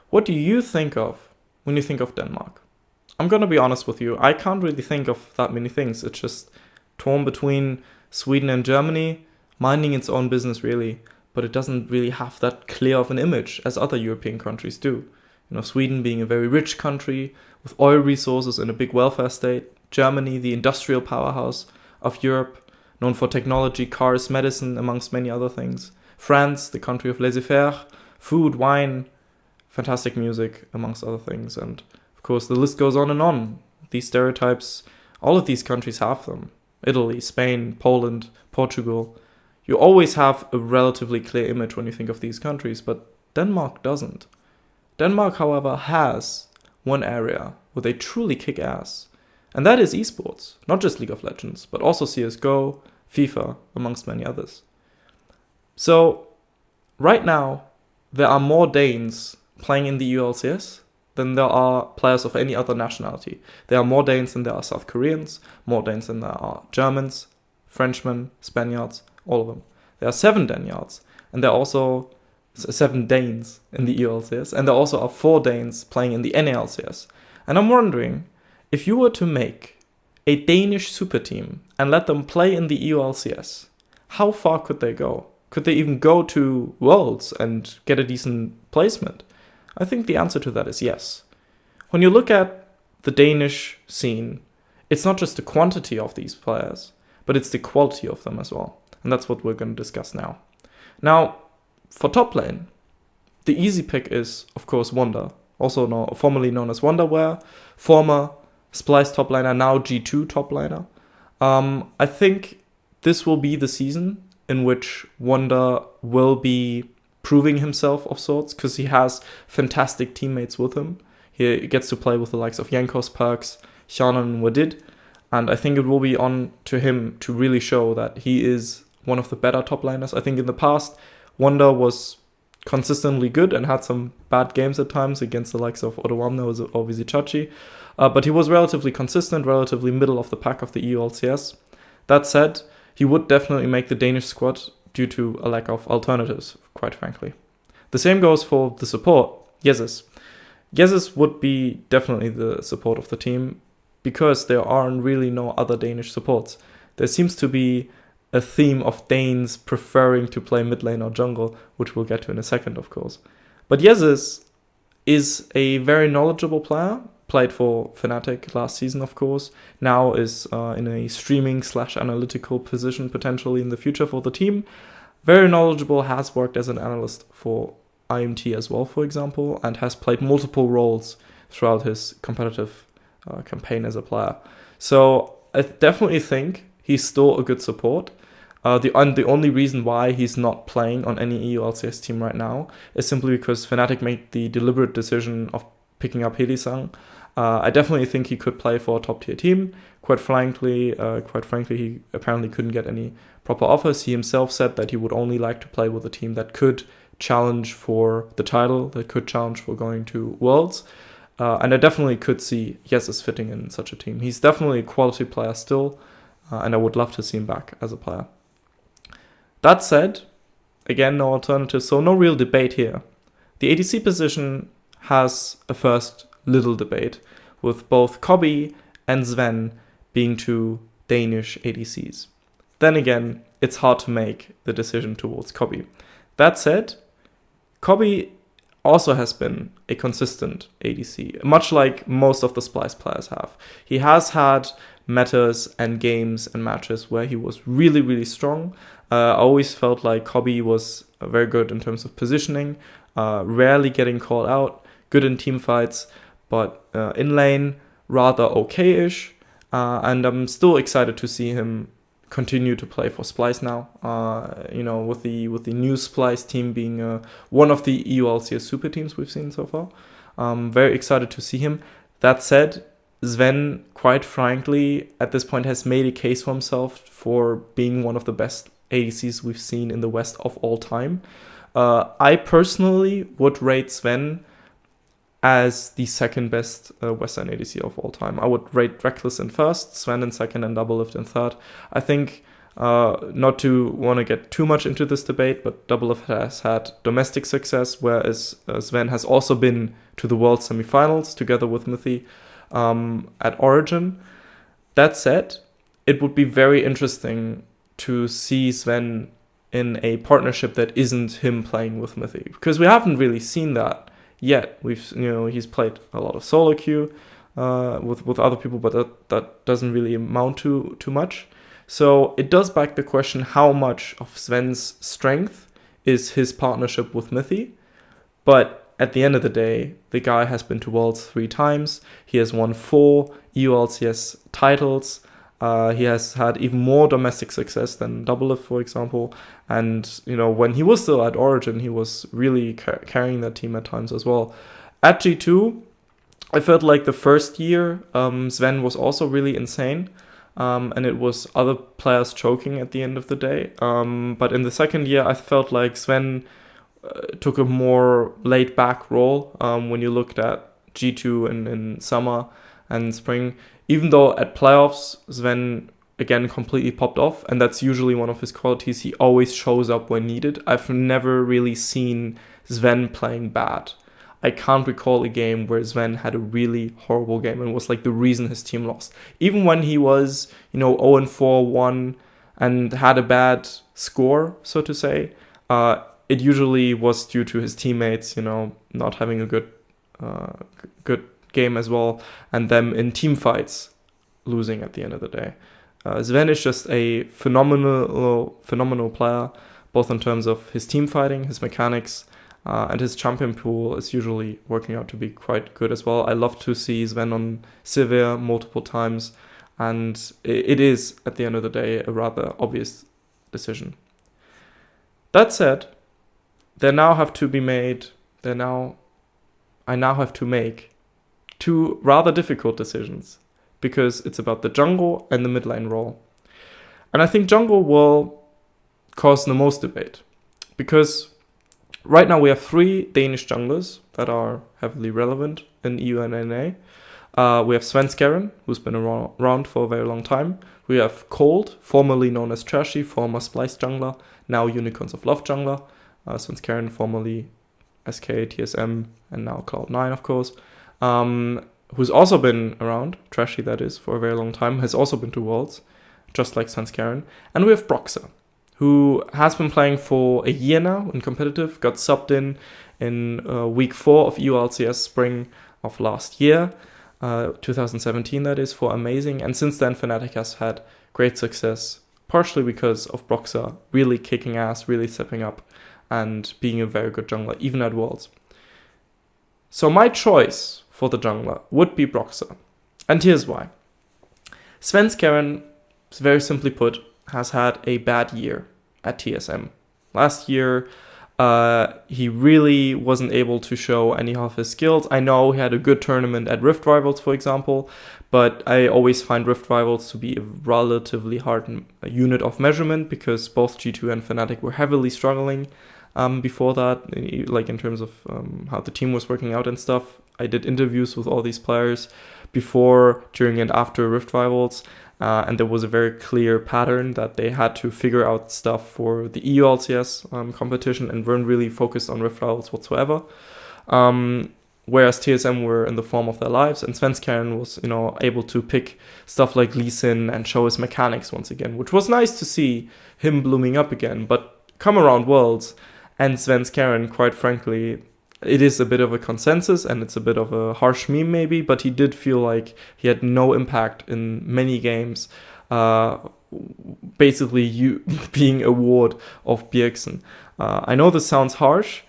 What do you think of when you think of Denmark? I'm gonna be honest with you, I can't really think of that many things. It's just torn between Sweden and Germany, minding its own business really, but it doesn't really have that clear of an image as other European countries do. Sweden being a very rich country with oil resources and a big welfare state, Germany, the industrial powerhouse of Europe, known for technology, cars, medicine, amongst many other things. France, the country of laissez-faire, food, wine, fantastic music, amongst other things. And of course, the list goes on and on. These stereotypes, all of these countries have them. Italy, Spain, Poland, Portugal. You always have a relatively clear image when you think of these countries, but Denmark doesn't. Denmark, however, has one area where they truly kick ass, and that is esports. Not just League of Legends, but also CSGO, FIFA, amongst many others. So, right now, there are more Danes playing in the ULCS than there are players of any other nationality. There are more Danes than there are South Koreans, more Danes than there are Germans, Frenchmen, Spaniards, all of them. There are 7 Danyards, and there are also 7 Danes in the ULCS, and there also are 4 Danes playing in the NALCS. And I'm wondering, if you were to make a Danish super team and let them play in the ULCS, how far could they go? Could they even go to Worlds and get a decent placement? I think the answer to that is yes. When you look at the Danish scene, it's not just the quantity of these players, but it's the quality of them as well. And that's what we're going to discuss now. Now, for top lane, the easy pick is, of course, Wonder, also formerly known as Wonderwear, former Splice top laner, now G2 top laner. I think this will be the season in which Wonder will be proving himself of sorts, because he has fantastic teammates with him. He gets to play with the likes of Jankos, Perks, Shannon, and Wadid, and I think it will be on to him to really show that he is one of the better top laners. I think in the past, Wonder was consistently good and had some bad games at times against the likes of Odoamne or Vizichachi, but he was relatively consistent, relatively middle of the pack of the EULCS. That said, he would definitely make the Danish squad due to a lack of alternatives, quite frankly. The same goes for the support, Yezus. Yezus would be definitely the support of the team because there aren't really no other Danish supports. There seems to be a theme of Danes preferring to play mid lane or jungle, which we'll get to in a second, of course. But Yezus is a very knowledgeable player, played for Fnatic last season, of course, now is in a streaming/analytical position potentially in the future for the team. Very knowledgeable, has worked as an analyst for IMT as well, for example, and has played multiple roles throughout his competitive campaign as a player. So I definitely think he's still a good support. The only reason why he's not playing on any EULCS team right now is simply because Fnatic made the deliberate decision of picking up Helisang. I definitely think he could play for a top-tier team. Quite frankly, he apparently couldn't get any proper offers. He himself said that he would only like to play with a team that could challenge for the title, that could challenge for going to Worlds. And I definitely could see Yezus fitting in such a team. He's definitely a quality player still, and I would love to see him back as a player. That said, again, no alternative, so no real debate here. The ADC position has a first little debate, with both Kobbe and Sven being 2 Danish ADCs. Then again, it's hard to make the decision towards Kobbe. That said, Kobbe also has been a consistent ADC, much like most of the Splice players have. He has had metas and games and matches where he was really, really strong. I always felt like Kobbe was very good in terms of positioning, rarely getting called out, good in team fights, but in lane, rather okay-ish. And I'm still excited to see him continue to play for Splice now. With the new Splice team being one of the EULCS super teams we've seen so far. Very excited to see him. That said, Sven, quite frankly, at this point has made a case for himself for being one of the best ADCs we've seen in the West of all time. I personally would rate Sven as the second best Western ADC of all time. I would rate Reckless in first, Sven in second, and Doublelift in third. I think Not to want to get too much into this debate, but Double has had domestic success, whereas Sven has also been to the World Semifinals together with Mithy at Origin. That said, it would be very interesting to see Sven in a partnership that isn't him playing with Mithy, because we haven't really seen that yet. He's played a lot of solo queue with other people, but that doesn't really amount to too much. So it does beg the question, how much of Sven's strength is his partnership with Mithy? But at the end of the day, the guy has been to Worlds 3 times. He has won 4 EULCS titles. He has had even more domestic success than Doublelift, for example. And, when he was still at Origin, he was really carrying that team at times as well. At G2, I felt like the first year, Sven was also really insane. And it was other players choking at the end of the day. But in the second year, I felt like Sven took a more laid-back role when you looked at G2 in summer and spring. Even though at playoffs, Sven, again, completely popped off. And that's usually one of his qualities. He always shows up when needed. I've never really seen Sven playing bad. I can't recall a game where Sven had a really horrible game and was like the reason his team lost. Even when he was, 0-4-1 and had a bad score, so to say, it usually was due to his teammates, not having a good game as well, and them in team fights losing at the end of the day. Sven is just a phenomenal player, both in terms of his team fighting, his mechanics, and his champion pool is usually working out to be quite good as well. I love to see Sven on Sivir multiple times, and it is, at the end of the day, a rather obvious decision. That said, I now have to make 2 rather difficult decisions, because it's about the jungle and the mid lane role. And I think jungle will cause the most debate, because right now we have 3 Danish junglers that are heavily relevant in EU and NA. We have Svenskeren, who's been around for a very long time. We have Cold, formerly known as Trashy, former Splice jungler, now Unicorns of Love jungler. Svenskeren, formerly SK, TSM, and now Cloud9, of course. Who's also been around, Trashy that is, for a very long time, has also been to Worlds, just like Svenskeren. And we have Broxah, who has been playing for a year now in competitive, got subbed in week 4 of EULCS spring of last year, 2017 that is, for Amazing. And since then, Fnatic has had great success, partially because of Broxah really kicking ass, really stepping up, and being a very good jungler, even at Worlds. So my choice for the jungler would be Broxah. And here's why. Svenskeren, very simply put, has had a bad year at TSM. Last year, he really wasn't able to show any of his skills. I know he had a good tournament at Rift Rivals, for example, but I always find Rift Rivals to be a relatively hard unit of measurement, because both G2 and Fnatic were heavily struggling before that, like in terms of how the team was working out and stuff. I did interviews with all these players before, during, and after Rift Rivals. And there was a very clear pattern that they had to figure out stuff for the EULCS competition and weren't really focused on Rift Rivals whatsoever. Whereas TSM were in the form of their lives, and Svenskeren was, able to pick stuff like Lee Sin and show his mechanics once again, which was nice to see him blooming up again. But come around Worlds, and Svenskeren, quite frankly, it is a bit of a consensus and it's a bit of a harsh meme maybe, but he did feel like he had no impact in many games, basically you being a ward of Bjergsen. I know this sounds harsh,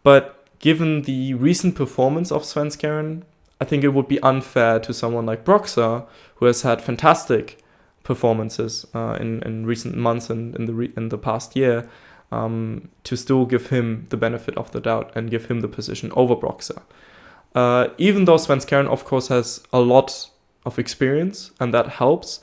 but given the recent performance of Svenskeren, I think it would be unfair to someone like Broxah, who has had fantastic performances in recent months and in the past year, to still give him the benefit of the doubt and give him the position over Broxah. Even though Svenskeren, of course, has a lot of experience, and that helps.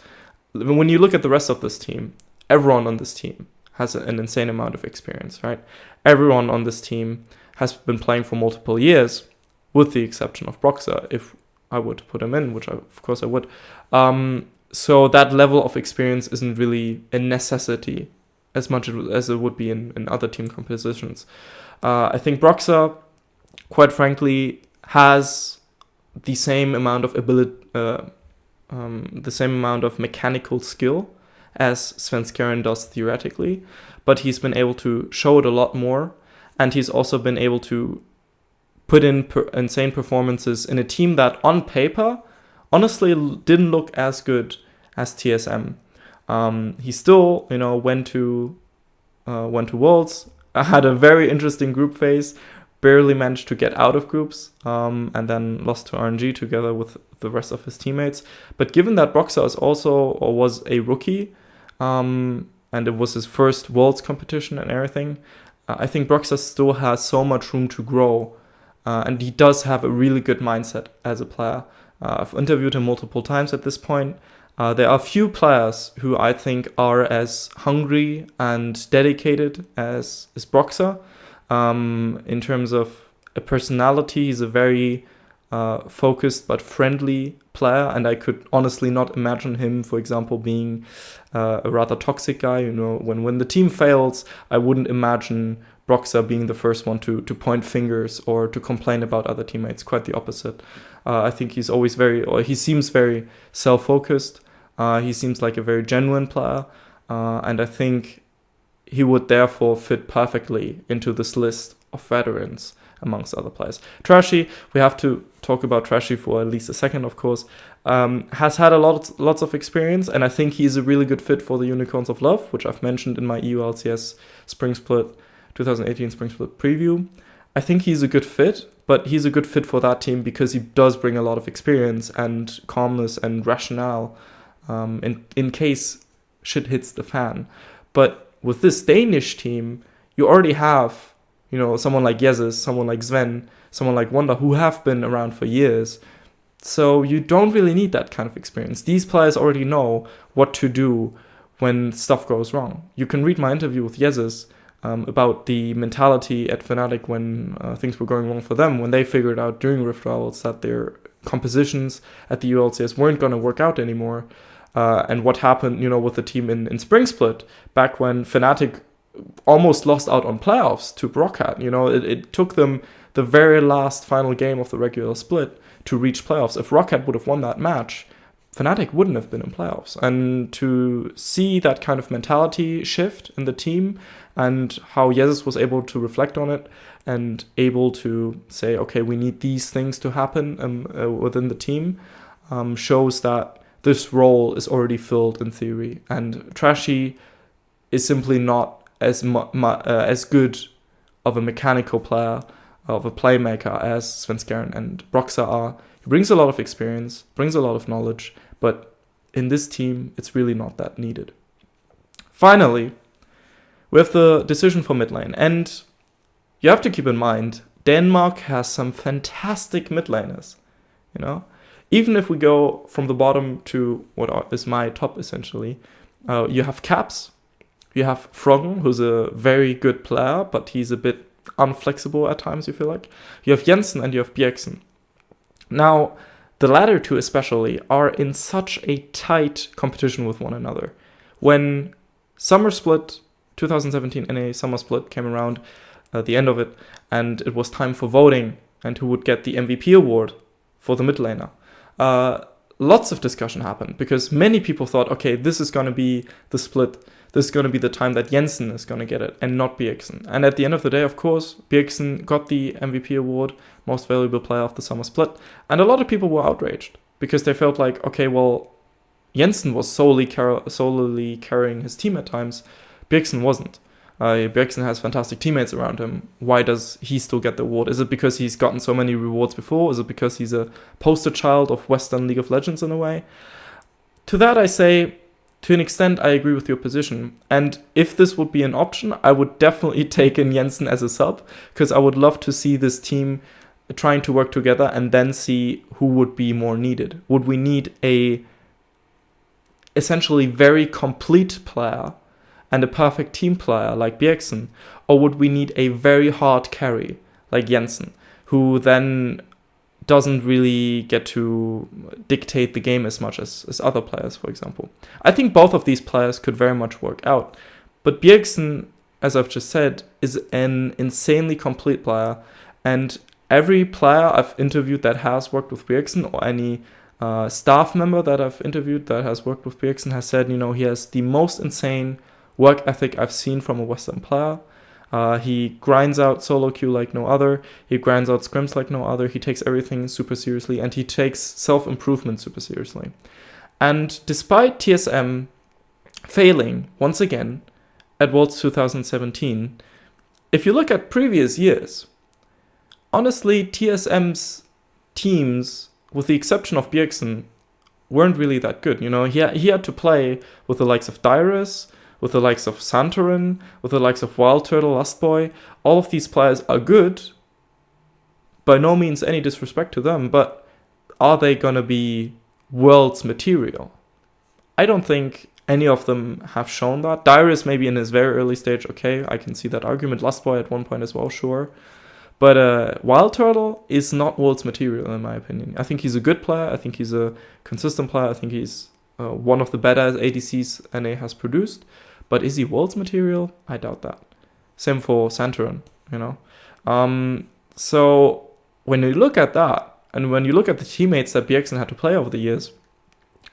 When you look at the rest of this team, everyone on this team has an insane amount of experience, right? Everyone on this team has been playing for multiple years, with the exception of Broxah, if I were to put him in, which of course I would. So that level of experience isn't really a necessity as much as it would be in other team compositions. I think Broxer, quite frankly, has the same amount of ability, the same amount of mechanical skill as Svenskeren does theoretically, but he's been able to show it a lot more, and he's also been able to put in insane performances in a team that on paper honestly didn't look as good as TSM. He still, went to Worlds, had a very interesting group phase, barely managed to get out of groups, and then lost to RNG together with the rest of his teammates. But given that Broxer is also, or was a rookie, and it was his first Worlds competition and everything, I think Broxer still has so much room to grow, and he does have a really good mindset as a player. I've interviewed him multiple times at this point. There are few players who I think are as hungry and dedicated as Broxer. In terms of a personality, he's a very focused but friendly player, and I could honestly not imagine him, for example, being a rather toxic guy. When the team fails, I wouldn't imagine Broxer being the first one to point fingers or to complain about other teammates. Quite the opposite. I think he seems very self-focused. He seems like a very genuine player, and I think he would therefore fit perfectly into this list of veterans amongst other players. Trashy, we have to talk about Trashy for at least a second, of course, has had lots of experience, and I think he's a really good fit for the Unicorns of Love, which I've mentioned in my EULCS Spring Split 2018 Spring Split preview. I think he's a good fit, but he's a good fit for that team because he does bring a lot of experience and calmness and rationale in case shit hits the fan. But with this Danish team, you already have, someone like Yezus, someone like Sven, someone like Wonder, who have been around for years. So you don't really need that kind of experience. These players already know what to do when stuff goes wrong. You can read my interview with Yezus about the mentality at Fnatic when things were going wrong for them, when they figured out during Rift Rivals that their compositions at the ULCS weren't going to work out anymore. And what happened, with the team in Spring Split, back when Fnatic almost lost out on playoffs to Brockhat. It took them the very last final game of the regular split to reach playoffs. If Brockhat would have won that match, Fnatic wouldn't have been in playoffs. And to see that kind of mentality shift in the team and how Yezus was able to reflect on it and able to say, okay, we need these things to happen within the team, shows that this role is already filled in theory. And Trashy is simply not as good of a mechanical player, of a playmaker as Svenskeren and Broxer are. He brings a lot of experience, brings a lot of knowledge, but in this team, it's really not that needed. Finally, we have the decision for mid lane. And you have to keep in mind, Denmark has some fantastic mid laners, Even if we go from the bottom to what is my top, essentially, you have Caps, you have Froggen, who's a very good player, but he's a bit unflexible at times, you feel like. You have Jensen and you have Bjergsen. Now, the latter two especially are in such a tight competition with one another. When Summer Split 2017 NA Summer Split came around, the end of it, and it was time for voting and who would get the MVP award for the mid laner. Lots of discussion happened because many people thought, okay, this is going to be the split. This is going to be the time that Jensen is going to get it and not Bjergsen. And at the end of the day, of course, Bjergsen got the MVP award, most valuable player of the summer split. And a lot of people were outraged because they felt like, okay, well, Jensen was solely carrying his team at times. Bjergsen wasn't. Bjergsen has fantastic teammates around him. Why does he still get the award? Is it because he's gotten so many rewards before? Is it because he's a poster child of Western League of Legends in a way? To that I say, to an extent, I agree with your position. And if this would be an option, I would definitely take in Jensen as a sub, because I would love to see this team trying to work together and then see who would be more needed. Would we need a essentially very complete player and a perfect team player like Bjergsen, or would we need a very hard carry like Jensen, who then doesn't really get to dictate the game as much as other players, for example. I think both of these players could very much work out. But Bjergsen, as I've just said, is an insanely complete player. And every player I've interviewed that has worked with Bjergsen, or any staff member that I've interviewed that has worked with Bjergsen, has said, he has the most insane work ethic I've seen from a Western player. He grinds out solo queue like no other. He grinds out scrims like no other. He takes everything super seriously, and he takes self-improvement super seriously. And despite TSM failing once again at Worlds 2017, if you look at previous years, honestly, TSM's teams, with the exception of Bjergsen, weren't really that good. He had to play with the likes of Dyrus, with the likes of Santorin, with the likes of Wild Turtle, Lustboy. All of these players are good. By no means any disrespect to them, but are they going to be Worlds material? I don't think any of them have shown that. Dyrus maybe in his very early stage, okay, I can see that argument. Lustboy at one point as well, sure. But Wild Turtle is not Worlds material in my opinion. I think he's a good player. I think he's a consistent player. I think he's one of the better ADCs NA has produced. But is he Worlds material? I doubt that. Same for Santorin, So when you look at that, and when you look at the teammates that Bjergsen had to play over the years,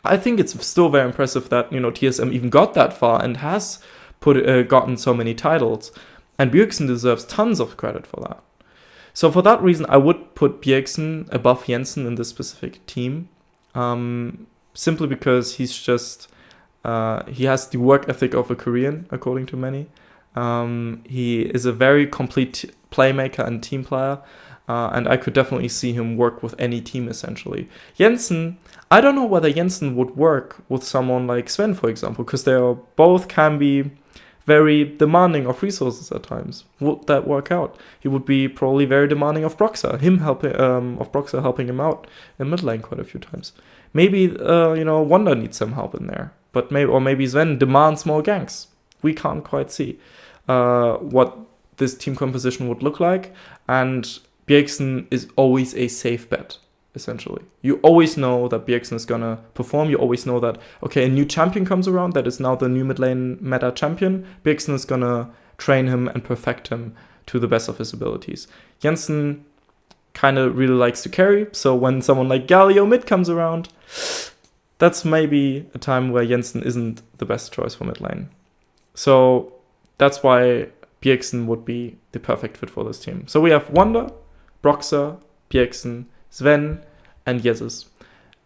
I think it's still very impressive that, TSM even got that far and has gotten so many titles. And Bjergsen deserves tons of credit for that. So for that reason, I would put Bjergsen above Jensen in this specific team. Simply because he's just... he has the work ethic of a Korean, according to many. He is a very complete playmaker and team player. And I could definitely see him work with any team, essentially. Jensen, I don't know whether Jensen would work with someone like Sven, for example, because they both can be very demanding of resources at times. Would that work out? He would be probably very demanding of Broxah, helping him out in mid lane quite a few times. Maybe, Wonder needs some help in there. But maybe Sven demands more ganks. We can't quite see what this team composition would look like. And Bjergsen is always a safe bet, essentially. You always know that Bjergsen is going to perform. You always know that, okay, a new champion comes around that is now the new mid lane meta champion. Bjergsen is going to train him and perfect him to the best of his abilities. Jensen kind of really likes to carry. So when someone like Galio mid comes around, that's maybe a time where Jensen isn't the best choice for mid lane. So that's why Bjergsen would be the perfect fit for this team. So we have Wonder, Broxah, Bjergsen, Sven, and Jesus.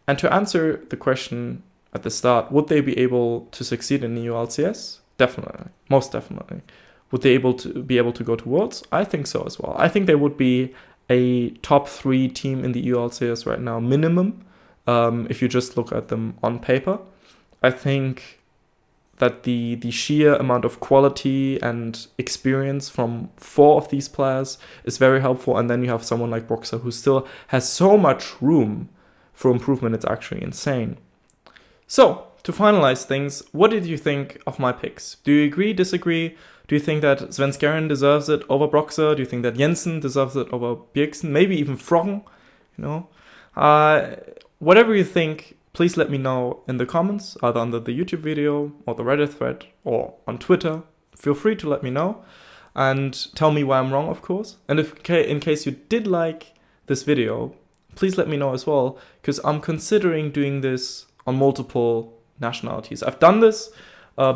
And to answer the question at the start, would they be able to succeed in the ULCS? Definitely. Most definitely. Would they be able to go to Worlds? I think so as well. I think they would be a top 3 team in the ULCS right now, minimum. If you just look at them on paper. I think that the sheer amount of quality and experience from 4 of these players is very helpful. And then you have someone like Broxah who still has so much room for improvement. It's actually insane. So, to finalize things, what did you think of my picks? Do you agree, disagree? Do you think that Svenskeren deserves it over Broxah? Do you think that Jensen deserves it over Bjergsen? Maybe even Froggen, Whatever you think, please let me know in the comments, either under the YouTube video or the Reddit thread or on Twitter. Feel free to let me know and tell me why I'm wrong, of course. And in case you did like this video, please let me know as well, because I'm considering doing this on multiple nationalities. I've done this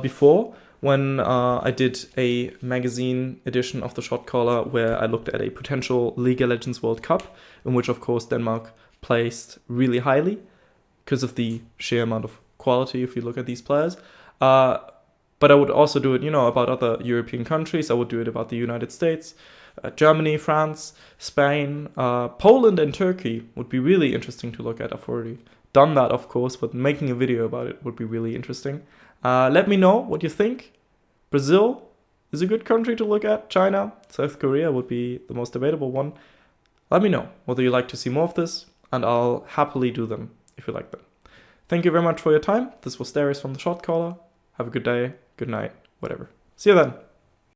before when I did a magazine edition of the Shot Caller where I looked at a potential League of Legends World Cup, in which, of course, Denmark placed really highly because of the sheer amount of quality if you look at these players. But I would also do it, about other European countries. I would do it about the United States, Germany, France, Spain, Poland and Turkey would be really interesting to look at. I've already done that, of course, but making a video about it would be really interesting. Let me know what you think. Brazil is a good country to look at. China, South Korea would be the most debatable one. Let me know whether you like to see more of this, and I'll happily do them if you like them. Thank you very much for your time. This was Darius from the Shot Caller. Have a good day, good night, whatever. See you then.